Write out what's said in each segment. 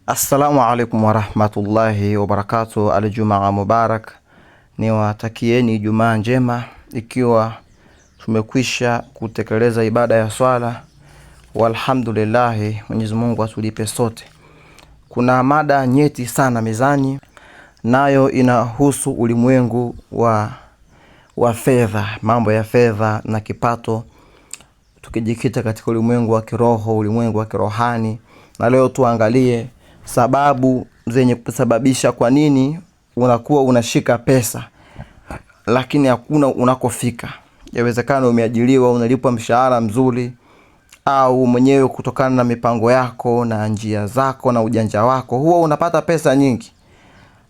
Assalamu alaikum warahmatullahi wabarakatuh. Aljumaa mubarak. Niwatakieni Ijumaa njema ikiwa tumekwisha kutekeleza ibada ya swala. Walhamdulillah, Mwenyezi Mungu atulipe sote. Kuna mada nyeti sana mezani, nayo inahusu ulimwengu wa fedha, mambo ya fedha na kipato, tukijikita katika ulimwengu wa kiroho, ulimwengu wa kirohani. Na leo tuangalie sababu zenye kusababisha kwa nini unakuwa unashika pesa lakini hakuna unakofika. Yawezekana umeajiriwa, unalipwa mshahara mzuri, au mwenyewe kutokana na mipango yako na njia zako na ujanja wako huwa unapata pesa nyingi,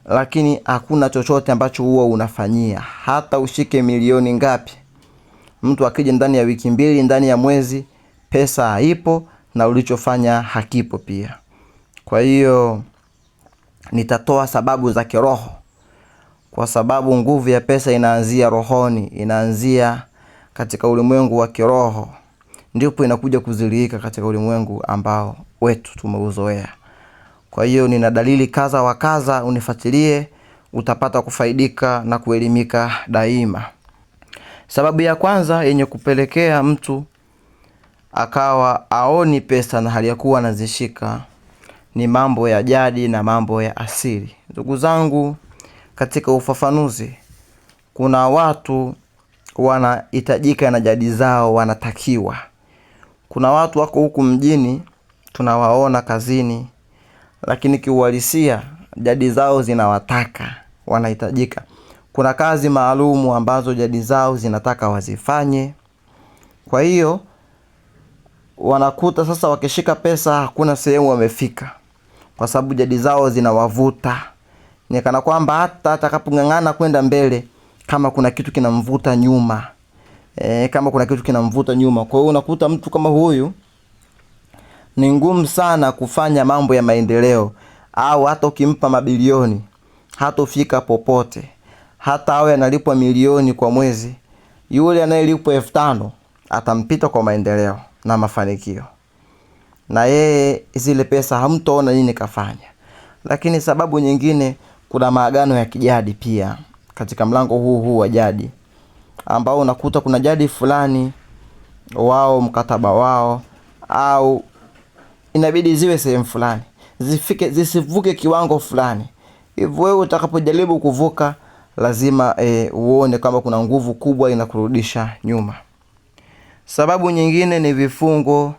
lakini hakuna chochote ambacho huwa unafanyia. Hata ushike milioni ngapi, mtu akija ndani ya wiki mbili, ndani ya mwezi, pesa haipo na ulichofanya hakipo pia. Kwa hiyo nitatoa sababu za kiroho, kwa sababu nguvu ya pesa inaanzia rohoni, inaanzia katika ulimwengu wa kiroho, ndipo inakuja kuzilika katika ulimwengu ambao wetu tumeuzoea. Kwa hiyo nina dalili kaza wa kaza, unifuatilie, utapata kufaidika na kuelimika daima. Sababu ya kwanza yenye kupelekea mtu akawa aoni pesa na hali ya kuwa anazishika ni mambo ya jadi na mambo ya asili. Ndugu zangu, katika ufafanuzi, kuna watu wanahitajika na jadi zao, wanatakiwa. Kuna watu wako huku mjini tunawaona kazini, lakini kiuhalisia jadi zao zinawataka, wanahitajika. Kuna kazi maalumu ambazo jadi zao zinataka wazifanye. Kwa hiyo wanakuta sasa wakishika pesa hakuna sehemu wamefika, kwa sababu jadi zao zinawavuta. Ni kana kwamba hata atakapongangana kwenda mbele, kama kuna kitu kinamvuta nyuma. Kama kuna kitu kinamvuta nyuma. Kwa hiyo unakuta mtu kama huyu ni ngumu sana kufanya mambo ya maendeleo, au hata ukimpa mabilioni hatofika popote. Hata awe analipwa milioni kwa mwezi, yule anayelipwa 5,000 atampita kwa maendeleo na mafanikio, na yeye zile pesa hamtaona nini kafanya. Lakini sababu nyingine, kuna maagano ya kijadi pia katika mlango huu wa jadi, ambao unakuta kuna jadi fulani wao mkataba wao, au inabidi ziwe sehemu fulani, zisivuke kiwango fulani. Hivyo wewe utakapojaribu kuvuka, lazima uone kama kuna nguvu kubwa inakurudisha nyuma. Sababu nyingine ni vifungo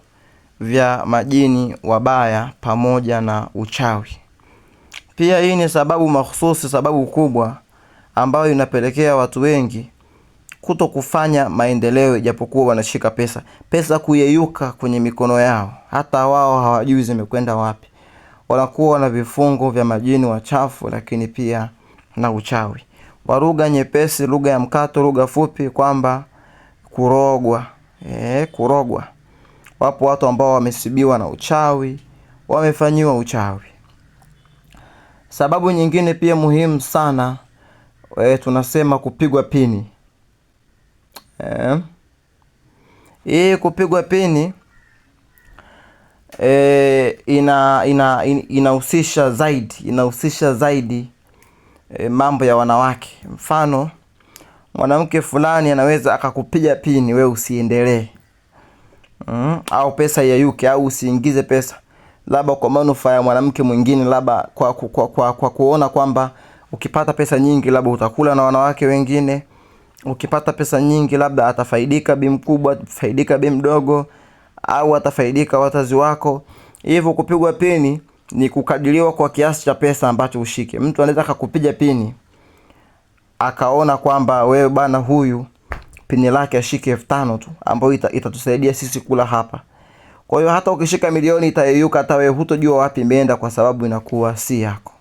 vya majini wabaya pamoja na uchawi. Pia hii ni sababu mahususi, sababu kubwa ambayo inapelekea watu wengi kuto kufanya maendeleo ijapokuwa wanashika pesa. Pesa kuyeyuka kwenye mikono yao, hata wao hawajui zimekwenda wapi. Wanakuwa na vifungo vya majini wachafu, lakini pia na uchawi. Kwa lugha nyepesi, lugha ya mkato, lugha fupi, kwamba kurogwa. Kurogwa. Wapo watu ambao wamesibiwa na uchawi, wamefanyiwa uchawi. Sababu nyingine pia muhimu sana, tunasema kupigwa pini. Kupigwa pini inahusisha zaidi mambo ya wanawake. Mfano, mwanamke fulani anaweza akakupiga pini wewe usiendelee, au pesa yayuke, au usiingize pesa, labda kwa manufaa ya mwanamke mwingine, labda kwa kuona kwamba ukipata pesa nyingi labda utakula na wanawake wengine. Ukipata pesa nyingi labda atafaidika bi mkubwa, atafaidika bi mdogo, au atafaidika wazazi wako. Hivyo kupigwa pini ni kukadiriwa kwa kiasi cha pesa ambacho ushike. Mtu anaweza kukupiga pini akaona kwamba wewe bana, huyu pini lake ashike 5,000 tu, ambayo itatusaidia sisi kula hapa. Kwa hiyo hata ukishika milioni itayeyuka, hata wewe hutojua wapi imeenda, kwa sababu inakuwa si yako.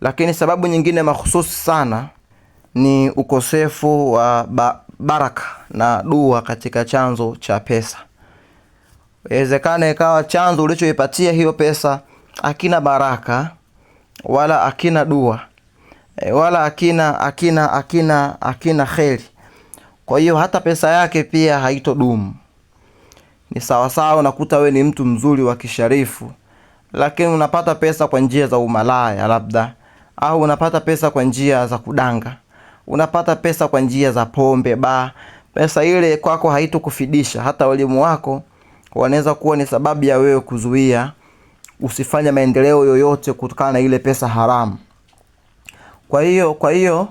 Lakini sababu nyingine mahususi sana ni ukosefu wa baraka na dua katika chanzo cha pesa. Inawezekana ikawa chanzo ulichoipatia hiyo pesa hakina baraka, wala hakina dua, wala hakina kheri. Kwa hiyo hata pesa yake pia haitodumu. Ni sawa sawa unakuta wewe ni mtu mzuri wa kisharifu, lakini unapata pesa kwa njia za umalaya labda, au unapata pesa kwa njia za kudanga, unapata pesa kwa njia za pombe ba, pesa ile kwako haitokufidisha. Hata walimu wako wanaweza kuwa ni sababu ya wewe kuzuia usifanye maendeleo yoyote kutokana na ile pesa haramu. Kwa hiyo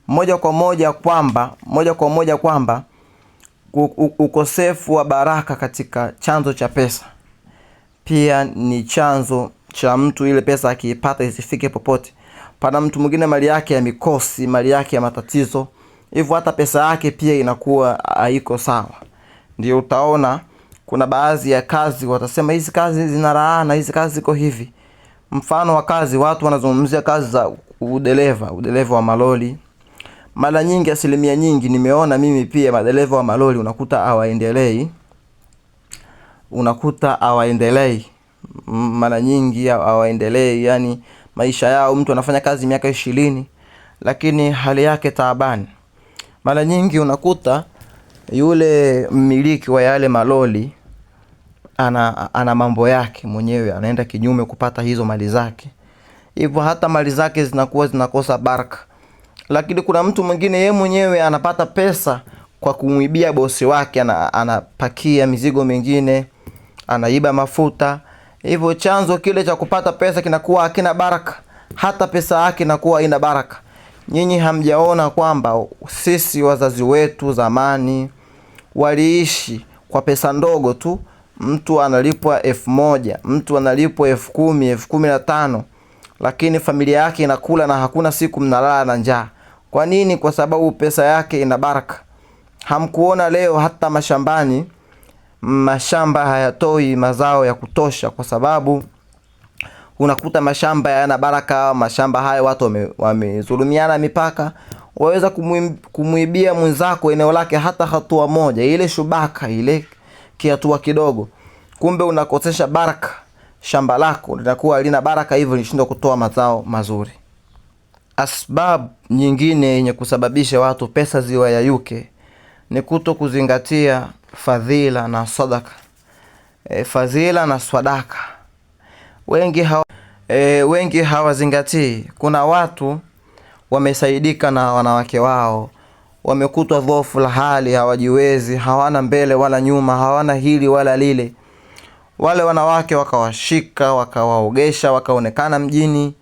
moja kwa moja kwamba ukosefu wa baraka katika chanzo cha pesa pia ni chanzo cha mtu ile pesa akiipata isifike popote. Pana mtu mwingine mali yake ya mikosi, mali yake ya matatizo, hivyo hata pesa yake pia inakuwa haiko sawa. Ndio utaona kuna baadhi ya kazi watasema hizi kazi zina laana, hizi kazi ziko hivi. Mfano wa kazi, watu wanazungumzia kazi za udereva wa malori. Mara nyingi, asilimia nyingi nimeona mimi pia madereva wa malori unakuta hawaendelei. Mara nyingi hawaendelei, yani maisha yao, mtu anafanya kazi miaka 20 lakini hali yake taabani. Mara nyingi unakuta yule mmiliki wa yale malori ana mambo yake mwenyewe, anaenda kinyume kupata hizo mali zake, hivyo hata mali zake zinakuwa zinakosa baraka. Lakini kuna mtu mwingine yeye mwenyewe anapata pesa kwa kumwibia bosi wake, anapakia mizigo mingine, anaiba mafuta, hivyo chanzo kile cha kupata pesa kinakuwa hakina baraka, hata pesa yake inakuwa haina baraka. Nyinyi hamjaona kwamba sisi wazazi wetu zamani waliishi kwa pesa ndogo tu? Mtu analipwa 1000, mtu analipwa 10,000, 15,000, lakini familia yake inakula na hakuna siku mnalala na njaa. Kwa nini? Kwa sababu pesa yake ina baraka. Hamkuona leo hata mashambani, mashamba hayatoi mazao ya kutosha kwa sababu unakuta mashamba yana baraka. Mashamba haya watu wamezulumiana mipaka, waweza kumuibia mwenzako eneo lake hata hatua moja, ile shubaka ile kiatua kidogo, kumbe unakosesha baraka. Shamba lako linakuwa halina baraka, hivyo linashindwa kutoa mazao mazuri. Asbab nyingine yenye kusababisha watu pesa ziwayayuke ni kuto kuzingatia fadhila na sadaka. Fadhila na sadaka wengi hawazingatii. Kuna watu wamesaidika na wanawake wao, wamekutwa dhofu la hali, hawajiwezi, hawana mbele wala nyuma, hawana hili wala lile. Wale wanawake wakawashika, wakawaogesha, wakaonekana mjini,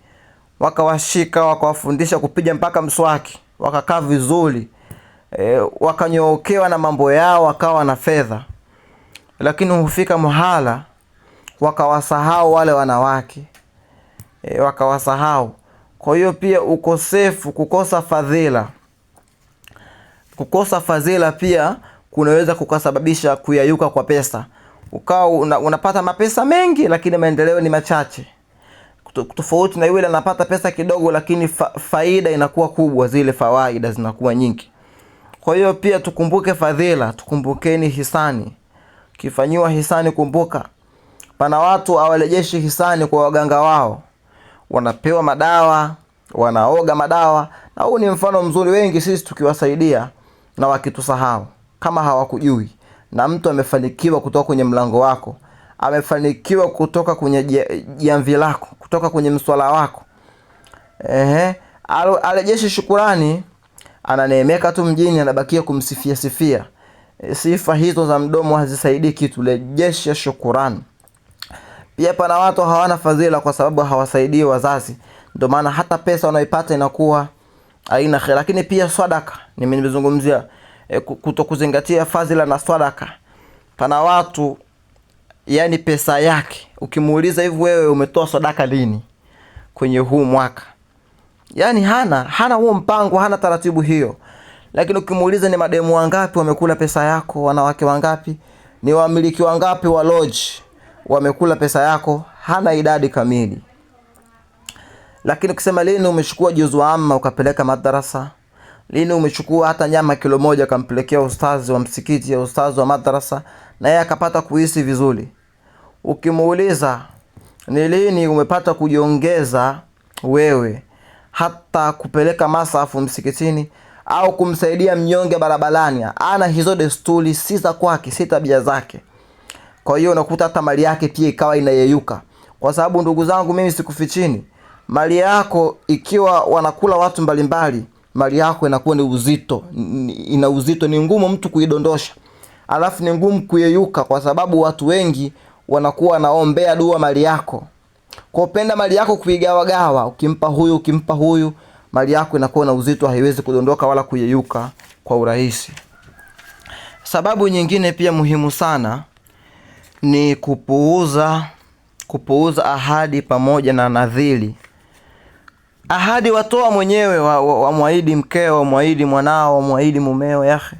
wakawashika, wakawafundisha kupiga mpaka mswaki, wakakaa vizuri, wakanyookewa na mambo yao, wakawa na fedha. Lakini hufika mahala wakawasahau wale wanawake, wakawasahau. Kwa hiyo pia kukosa fadhila pia kunaweza kukasababisha kuyayuka kwa pesa. Ukawa unapata mapesa mengi lakini maendeleo ni machache, tofauti na yule anapata pesa kidogo lakini faida inakuwa kubwa, zile fawaida zinakuwa nyingi. Kwa hiyo pia tukumbuke fadhila, tukumbukeni hisani. Kifanyiwa hisani, kumbuka pana watu hawarejeshi hisani kwa waganga wao, wanapewa madawa, wanaoga madawa, na huu ni mfano mzuri. Wengi sisi tukiwasaidia na wakitusahau kama hawakujui, na mtu amefanikiwa kutoka kwenye mlango wako, amefanikiwa kutoka kwenye jamvi lako, kutoka kwenye mswala wako, arejeshi shukurani, ananeemeka tu mjini, anabakia kumsifia. Sifa hizo za mdomo hazisaidii kitu, rejesha shukurani. Pia pana watu hawana fadhila kwa sababu hawasaidii wazazi, ndio maana hata pesa wanaipata inakuwa haina kheri. Lakini pia sadaka, nimezungumzia kutokuzingatia fadhila na sadaka. Pana watu yani pesa yake ukimuuliza hivi, wewe umetoa sadaka lini kwenye huu mwaka, yani hana huo mpango, hana taratibu hiyo. Lakini ukimuuliza ni mademu wangapi wamekula pesa yako, wanawake wangapi, ni wamiliki wangapi wa lodge wamekula pesa yako, hana idadi kamili. Lakini ukisema lini umechukua juzu amma ukapeleka madrasa, lini umechukua hata nyama kilo 1 kampelekea ustazi wa msikiti ya ustazi wa madrasa, na yeye akapata kuhisi vizuri. Ukimuuliza ni lini umepata kujiongeza wewe hata kupeleka masafu msikitini au kumsaidia mnyonge barabarani, ana hizo desturi, si za kwake, si tabia zake. Kwa hiyo unakuta hata mali yake pia ikawa inayeyuka. Kwa sababu ndugu zangu, mimi sikufichini, mali yako ikiwa wanakula watu mbalimbali, mali yako inakuwa ni uzito, ina uzito, ni ngumu mtu kuidondosha. Alafu ni ngumu kuyeyuka, kwa sababu watu wengi wanakuwa naombea dua mali yako. Kwa upenda mali yako kuigawagawa, ukimpa huyu, mali yako inakuwa na uzito, haiwezi kudondoka wala kuyeyuka kwa urahisi. Sababu nyingine pia muhimu sana ni kupuuza ahadi pamoja na nadhiri. Ahadi watoa mwenyewe, wamwahidi mkeo, wamwahidi mwanao, wamwahidi mumeo, yahe,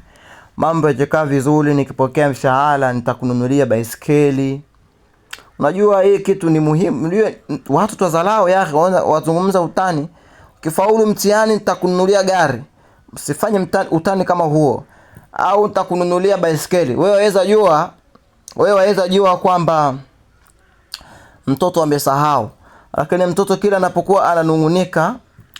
mambo yakikaa vizuri, nikipokea mshahara nitakununulia baiskeli. Unajua hii kitu ni muhimu. Unajua watu twazalao yahe, wazungumza utani. Ukifaulu mtihani nitakununulia gari. Usifanye utani kama huo. Au nitakununulia baiskeli. Wewe waweza jua kwamba mtoto amesahau. Lakini mtoto kila anapokuwa ananungunika,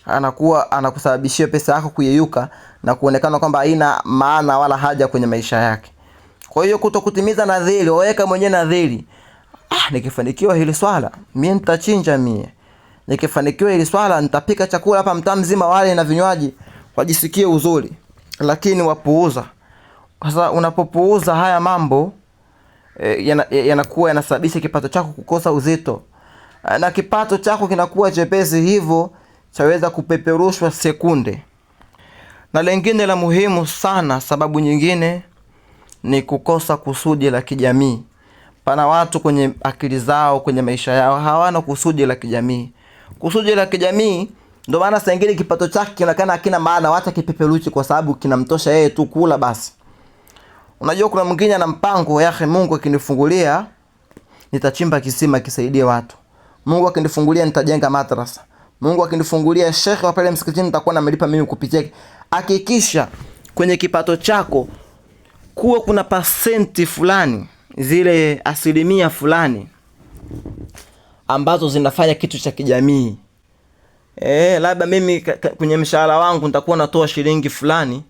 anakuwa anakusababishia pesa yako kuyeyuka na kuonekana kwamba haina maana wala haja kwenye maisha yake. Kwa hiyo kutokutimiza nadhiri, waweka mwenyewe nadhiri. Nikifanikiwa hili swala, mimi nitachinja mie. Nikifanikiwa hili swala, nitapika chakula hapa mtaa mzima wale na vinywaji wajisikie uzuri. Lakini wapuuza. Sasa unapopuuza haya mambo, yanakuwa yanasababisha kipato chako kukosa uzito. Na kipato chako kinakuwa chepesi, hivyo chaweza kupeperushwa sekunde. Na lingine la muhimu sana, sababu nyingine ni kukosa kusudi la kijamii. Pana watu kwenye akili zao, kwenye maisha yao hawana kusudi la kijamii. Kusudi la kijamii ndio maana saa nyingine kipato chake kinaonekana hakina maana, wacha kipeperushi kwa sababu kinamtosha yeye tu kula basi. Unajua kuna mwingine ana mpango, yaani Mungu akinifungulia nitachimba kisima kisaidie watu. Mungu akinifungulia nitajenga madrasa. Mungu akinifungulia shekhe wa pale msikitini nitakuwa namlipa mimi kupitia. Hakikisha kwenye kipato chako kuwa kuna pasenti fulani, zile asilimia fulani ambazo zinafanya kitu cha kijamii. Labda mimi kwenye mshahara wangu nitakuwa natoa shilingi fulani,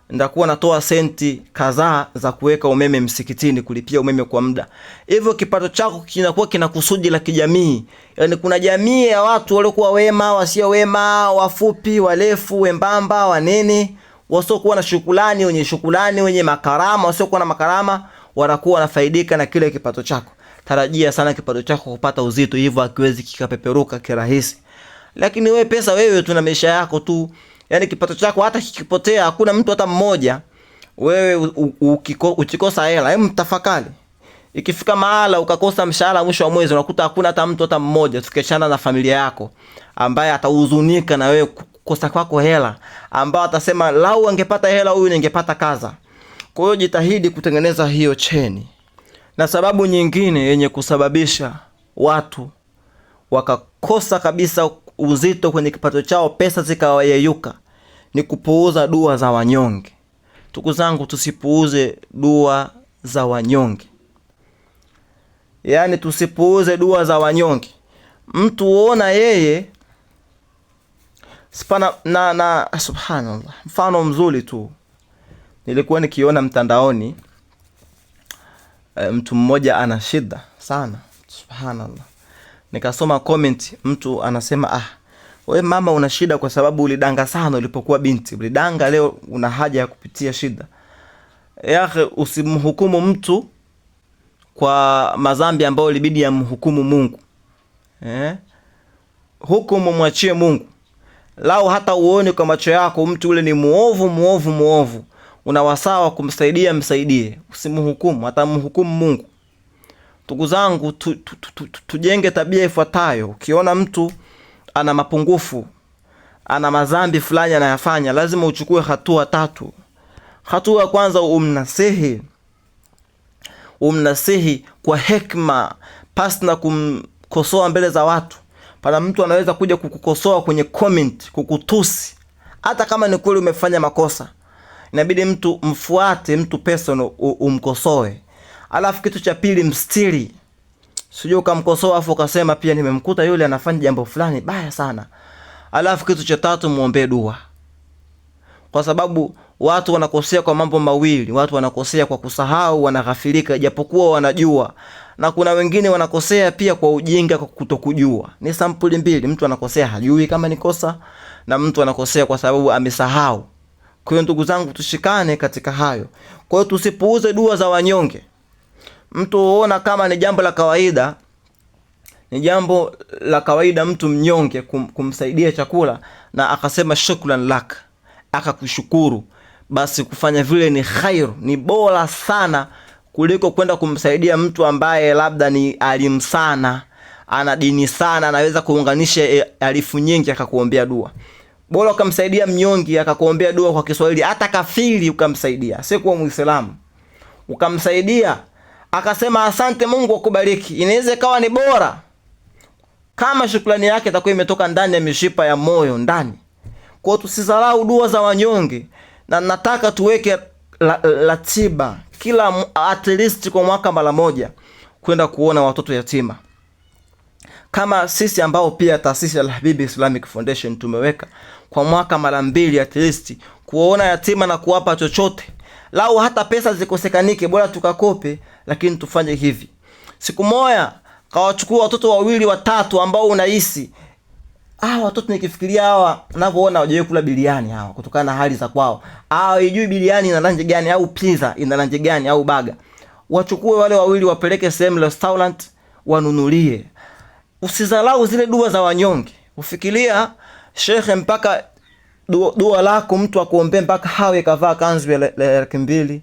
nitakuwa natoa senti kadhaa za kuweka umeme msikitini, kulipia umeme kwa muda. Hivyo kipato chako kinakuwa kina kusudi la kijamii. Yaani kuna jamii ya watu waliokuwa wema, wasio wema, wafupi, warefu, wembamba, wanene, wasiokuwa na shukrani, wenye shukrani, wenye makarama, wasiokuwa na makarama, wanakuwa wanafaidika na kile kipato chako. Tarajia sana kipato chako kupata uzito, hivyo hakiwezi kikapeperuka kirahisi. Lakini wewe pesa, wewe tuna maisha yako tu. Yaani kipato chako hata kikipotea hakuna mtu hata mmoja, wewe ukikosa hela, mtafakari. Ikifika mahala ukakosa mshahara mwisho wa mwezi, unakuta hakuna hata mtu hata mmoja, tukiachana na familia yako, ambaye atahuzunika na wewe kukosa kwako hela, ambao atasema lau angepata hela huyu ningepata kaza. Kwa hiyo jitahidi kutengeneza hiyo cheni. Na sababu nyingine yenye kusababisha watu wakakosa kabisa uzito kwenye kipato chao, pesa zikawayeyuka, ni kupuuza dua za wanyonge. Ndugu zangu, tusipuuze dua za wanyonge. Yaani tusipuuze dua za wanyonge. Mtu uona yeye sipana na subhanallah. Mfano mzuri tu, nilikuwa nikiona mtandaoni, mtu mmoja ana shida sana, subhanallah. Nikasoma comment, mtu anasema wewe mama una shida kwa sababu ulidanga sana ulipokuwa binti. Ulidanga, leo una haja ya kupitia shida. Yake usimhukumu mtu kwa madhambi ambayo ilibidi amhukumu Mungu. Hukumu mwachie Mungu. Lao hata uone kwa macho yako mtu ule ni muovu, unawasawa kumsaidia, msaidie. Usimhukumu, hata mhukumu Mungu. Ndugu zangu, tujenge tabia ifuatayo. Ukiona mtu ana mapungufu, ana madhambi fulani anayafanya, lazima uchukue hatua 3. Hatua ya kwanza, umnasihi kwa hekima, pasi na kumkosoa mbele za watu. Pana mtu anaweza kuja kukukosoa kwenye comment, kukutusi, hata kama ni kweli umefanya makosa. Inabidi mtu mfuate mtu personal, umkosoe. Alafu kitu cha pili, mstiri. Sije ukamkosoa afu ukasema pia nimemkuta yule anafanya jambo fulani baya sana. Alafu kitu cha 3, muombe dua. Kwa sababu watu wanakosea kwa mambo mawili. Watu wanakosea kwa kusahau, wanaghafilika japokuwa wanajua. na kuna wengine wanakosea pia kwa ujinga, kwa kutokujua. Ni sampuli mbili, mtu anakosea hajui kama ni kosa, na mtu anakosea kwa sababu amesahau. Kwa hiyo ndugu zangu, tushikane katika hayo. Kwa hiyo tusipuuze dua za wanyonge. Mtu huona kama ni jambo la kawaida, ni jambo la kawaida mtu mnyonge kumsaidia chakula na akasema shukran lak, akakushukuru, basi kufanya vile ni khairu, ni bora sana kuliko kwenda kumsaidia mtu ambaye labda ni alim sana, ana dini sana, anaweza kuunganisha alifu nyingi akakuombea dua. Bora ukamsaidia mnyonge akakuombea dua kwa Kiswahili, hata kafiri ukamsaidia, si kwa Muislamu, ukamsaidia akasema asante, Mungu akubariki. Inaweza kawa ni bora kama shukrani yake itakuwa imetoka ndani ya mishipa ya moyo ndani. Kwa hiyo tusisalau dua za wanyonge, na nataka tuweke ratiba kila at least kwa mwaka mara moja kwenda kuona watoto yatima. Kama sisi ambao pia taasisi ya Al-Habibi Islamic Foundation tumeweka kwa mwaka mara 2 at least kuona yatima na kuwapa chochote. Lau hata pesa zikosekanike, bora tukakope, lakini tufanye hivi. Siku moja kawachukua watoto 2 watatu ambao unahisi watoto nikifikiria hawa ninavyoona wajewe kula biliani hawa kutokana na hali za kwao. Hawajui biliani ina rangi gani, au pizza ina rangi gani, au baga. Wachukue wale 2 wapeleke sehemu restaurant wanunulie. Usizalau zile dua za wanyonge. Ufikiria shekhe mpaka dua lako mtu akuombee mpaka hawe kavaa kanzu ya 200,000,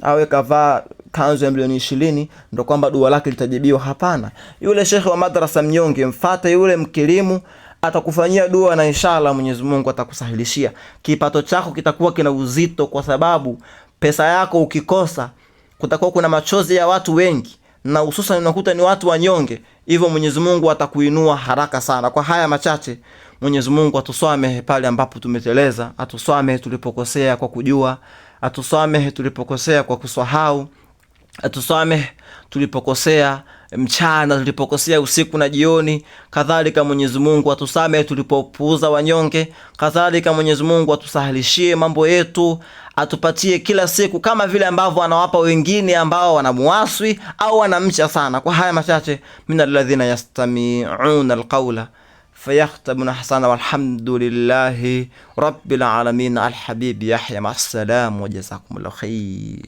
awe kavaa kanzu ya milioni 20 ndio kwamba dua lake litajibiwa? Hapana. Yule shekhe wa madrasa mnyonge, mfuate yule mkirimu, atakufanyia dua na inshallah Mwenyezi Mungu atakusahilishia. Kipato chako kitakuwa kina uzito, kwa sababu pesa yako ukikosa kutakuwa kuna machozi ya watu wengi, na hususan unakuta ni watu wanyonge. Hivyo Mwenyezi Mungu atakuinua haraka sana. Kwa haya machache, Mwenyezi Mungu atusamehe pale ambapo tumeteleza, atusamehe tulipokosea kwa kujua, atusamehe tulipokosea kwa kusahau, atusamehe tulipokosea mchana, tulipokosea usiku na jioni. Kadhalika Mwenyezi Mungu atusamehe tulipopuuza wanyonge. Kadhalika Mwenyezi Mungu atusahilishie mambo yetu, atupatie kila siku kama vile ambavyo anawapa wengine ambao wanamuaswi au wanamcha sana. Kwa haya machache, minal ladhina yastami'una alqawla fayakhtabuna ahsana, walhamdulillahi rabbil alamin. Al-Habibi Yahya, ma'assalam wa jazakumullahu khair.